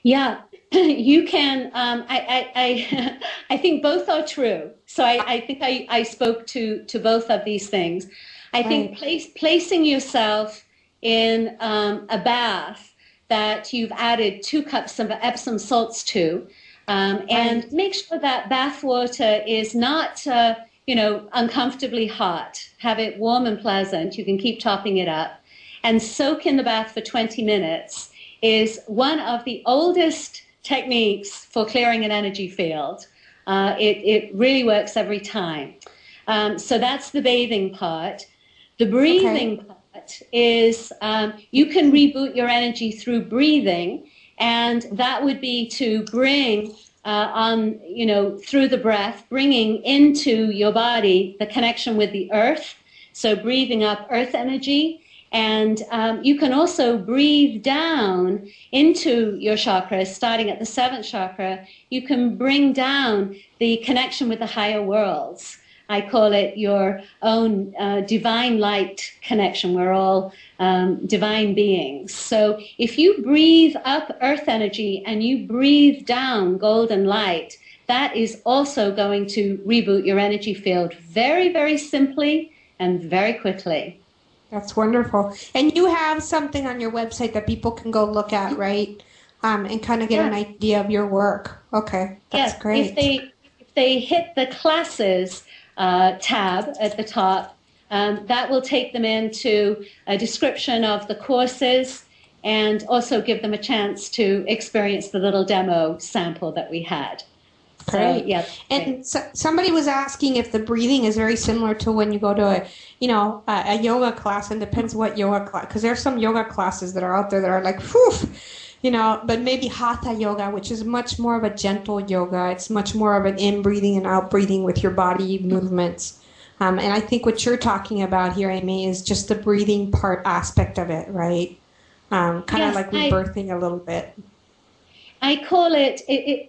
Yeah, you can. I think both are true. So I think I spoke to both of these things. I think Right. placing yourself in a bath that you've added 2 cups of Epsom salts to, and Right. make sure that bath water is not, uncomfortably hot. Have it warm and pleasant. You can keep topping it up, and soak in the bath for 20 minutes is one of the oldest techniques for clearing an energy field. It really works every time. So that's the bathing part. The Okay. breathing part is you can reboot your energy through breathing, and that would be to bring through the breath, bringing into your body the connection with the earth. So breathing up earth energy. And you can also breathe down into your chakras, starting at the 7th chakra. You can bring down the connection with the higher worlds. I call it your own divine light connection. We're all divine beings. So if you breathe up earth energy and you breathe down golden light, that is also going to reboot your energy field very, very simply and very quickly. That's wonderful. And you have something on your website that people can go look at, right? And kind of get an Yes, idea of your work. Okay, that's yes. If great. they hit the classes tab at the top, that will take them into a description of the courses and also give them a chance to experience the little demo sample that we had. So Great. yeah, great. And somebody was asking if the breathing is very similar to when you go to a yoga class, and depends what yoga class, because there's some yoga classes that are out there that are like, whew, but maybe hatha yoga, which is much more of a gentle yoga. It's much more of an in-breathing and out-breathing with your body movements. And I think what you're talking about here, Aimee, is just the breathing part aspect of it, right? Kind of Yes, like rebirthing a little bit. I call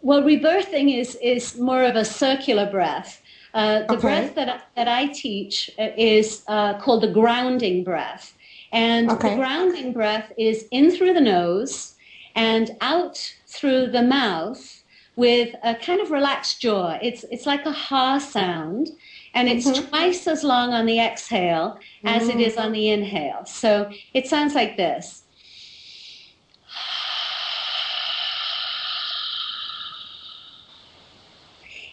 well, rebirthing is more of a circular breath. The breath Okay. that I teach is called the grounding breath. And the Okay. grounding breath is in through the nose and out through the mouth with a kind of relaxed jaw. It's like a ha sound, and it's Mm-hmm. twice as long on the exhale as it is Mm. on the inhale. So it sounds like this.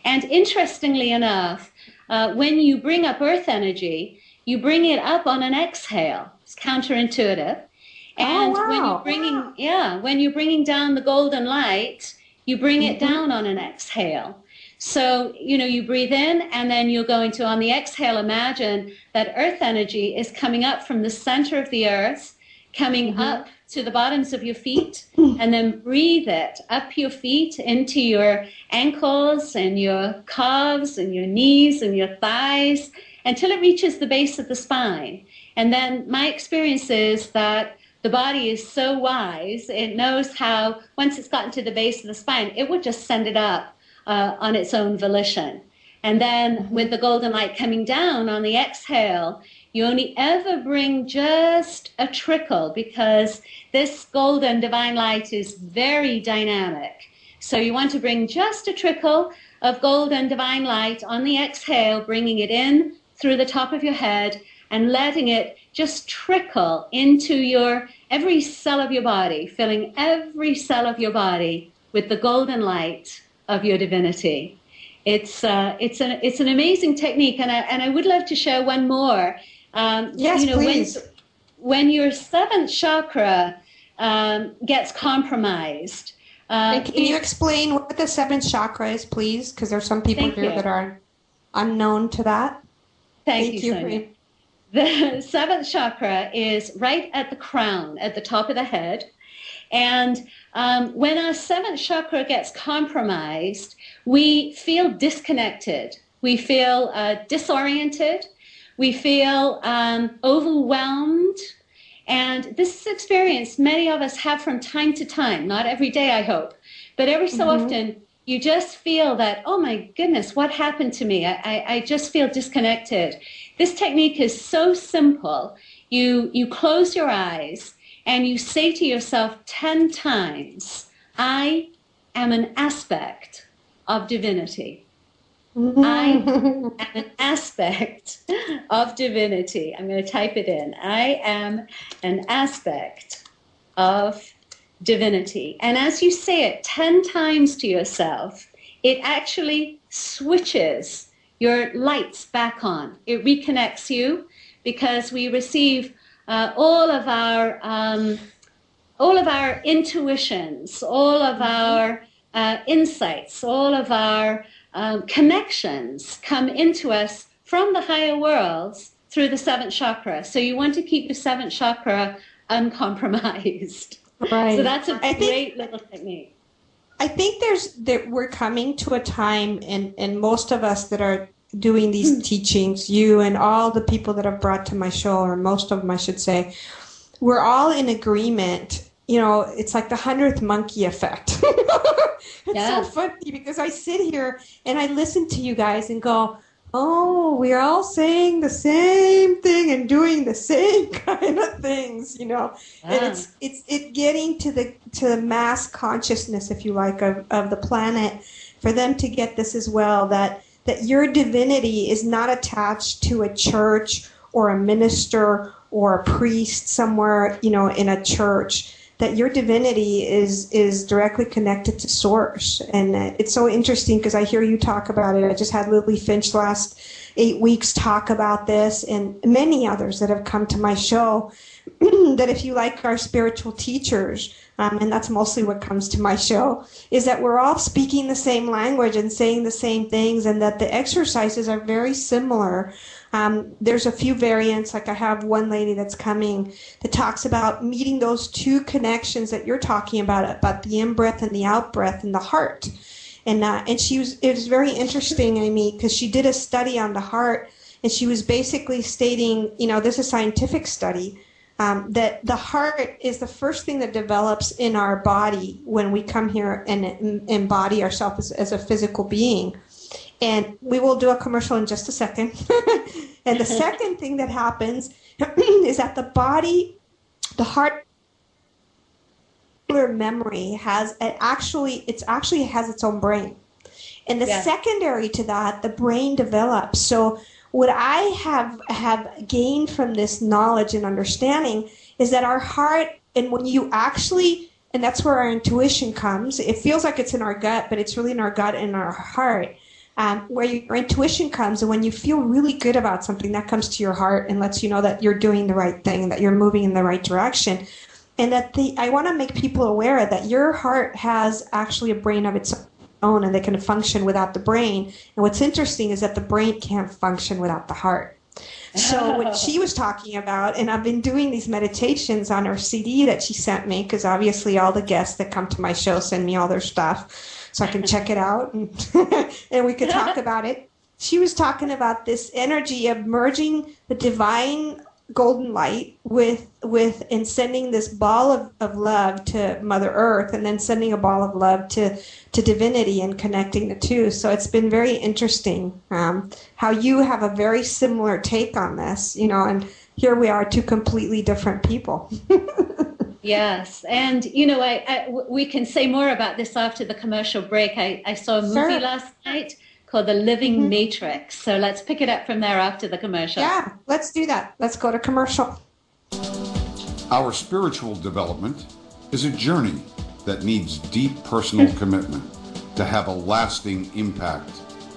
And interestingly enough, when you bring up earth energy, you bring it up on an exhale. It's counterintuitive. Oh, And wow. when you're bringing down the golden light, you bring it Mm-hmm. down on an exhale. So, you breathe in, and then you're going to, on the exhale, imagine that earth energy is coming up from the center of the earth, coming Mm-hmm. up to the bottoms of your feet, and then breathe it up your feet into your ankles and your calves and your knees and your thighs until it reaches the base of the spine. And then my experience is that the body is so wise, it knows how, once it's gotten to the base of the spine, it would just send it up on its own volition. And then with the golden light coming down on the exhale, you only ever bring just a trickle, because this golden divine light is very dynamic. So you want to bring just a trickle of golden divine light on the exhale, bringing it in through the top of your head and letting it just trickle into every cell of your body, filling every cell of your body with the golden light of your divinity. It's an amazing technique, and I would love to share one more. Yes, please. When your 7th chakra gets compromised, And can you explain what the 7th chakra is, please? Because there's some people thank here you, that are unknown to that. thank you, Thank you Sonia. The 7th chakra is right at the crown, at the top of the head. And when our 7th chakra gets compromised, we feel disconnected. We feel disoriented. We feel overwhelmed. And this is experience many of us have from time to time, not every day, I hope, but every so Mm-hmm. often you just feel that, oh my goodness, what happened to me? I just feel disconnected. This technique is so simple. You close your eyes and you say to yourself 10 times, I am an aspect of divinity. I am an aspect of divinity. I'm going to type it in. I am an aspect of divinity. And as you say it 10 times to yourself, it actually switches your lights back on. It reconnects you, because we receive all of our intuitions, all of our insights, all of our connections come into us from the higher worlds through the seventh chakra. So you want to keep your seventh chakra uncompromised. Right. So that's a great little technique. I think we're coming to a time, and most of us that are doing these teachings, you and all the people that I've brought to my show, or most of them I should say, we're all in agreement. It's like the 100th monkey effect. It's so funny, because I sit here and I listen to you guys and go, oh, we're all saying the same thing and doing the same kind of things, And it's getting to the mass consciousness, if you like, of the planet, for them to get this as well, that your divinity is not attached to a church or a minister or a priest somewhere, in a church, that your divinity is directly connected to source. And it's so interesting, because I hear you talk about it. I just had Lily Finch last 8 weeks talk about this, and many others that have come to my show, that if you like our spiritual teachers, and that's mostly what comes to my show, is that we're all speaking the same language and saying the same things, and that the exercises are very similar. There's a few variants, like I have one lady that's coming that talks about meeting those two connections that you're talking about the in-breath and the out-breath and the heart. And it was very interesting, Aimee, because she did a study on the heart, and she was basically stating, this is a scientific study, that the heart is the first thing that develops in our body when we come here and embody ourselves as a physical being. And we will do a commercial in just a second. And the second thing that happens is that the heart memory has actually has its own brain. And the secondary to that, the brain develops. So what I have gained from this knowledge and understanding is that our heart, and when you actually, and that's where our intuition comes. It feels like it's in our gut, but it's really in our gut and in our heart. Where your intuition comes, and when you feel really good about something, that comes to your heart and lets you know that you're doing the right thing, that you're moving in the right direction. And that I want to make people aware that your heart has actually a brain of its own, and they can function without the brain. And what's interesting is that the brain can't function without the heart. So what she was talking about, and I've been doing these meditations on her CD that she sent me, because obviously all the guests that come to my show send me all their stuff, so I can check it out and, and we could talk about it. She was talking about this energy of merging the divine golden light with and sending this ball of love to Mother Earth, and then sending a ball of love to divinity, and connecting the two. So it's been very interesting how you have a very similar take on this, and here we are, two completely different people. Yes, and we can say more about this after the commercial break. I saw a movie last night called The Living Matrix. So let's pick it up from there after the commercial. Yeah, let's do that. Let's go to commercial. Our spiritual development is a journey that needs deep personal commitment to have a lasting impact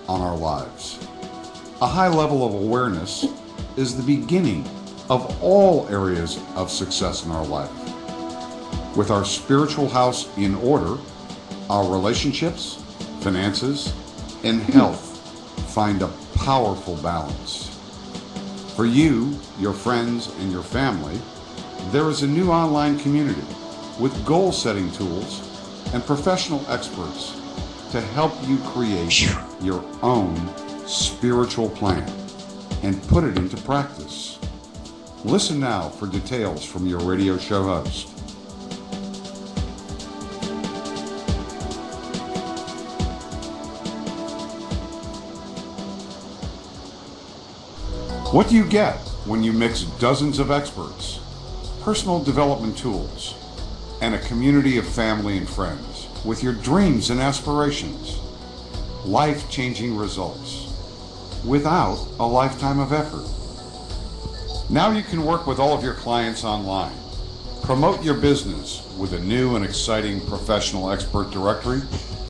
on our lives. A high level of awareness is the beginning of all areas of success in our life. With our spiritual house in order, our relationships, finances, and health find a powerful balance. For you, your friends, and your family, there is a new online community with goal-setting tools and professional experts to help you create your own spiritual plan and put it into practice. Listen now for details from your radio show host. What do you get when you mix dozens of experts, personal development tools, and a community of family and friends with your dreams and aspirations. Life-changing results without a lifetime of effort. Now you can work with all of your clients online. Promote your business with a new and exciting professional expert directory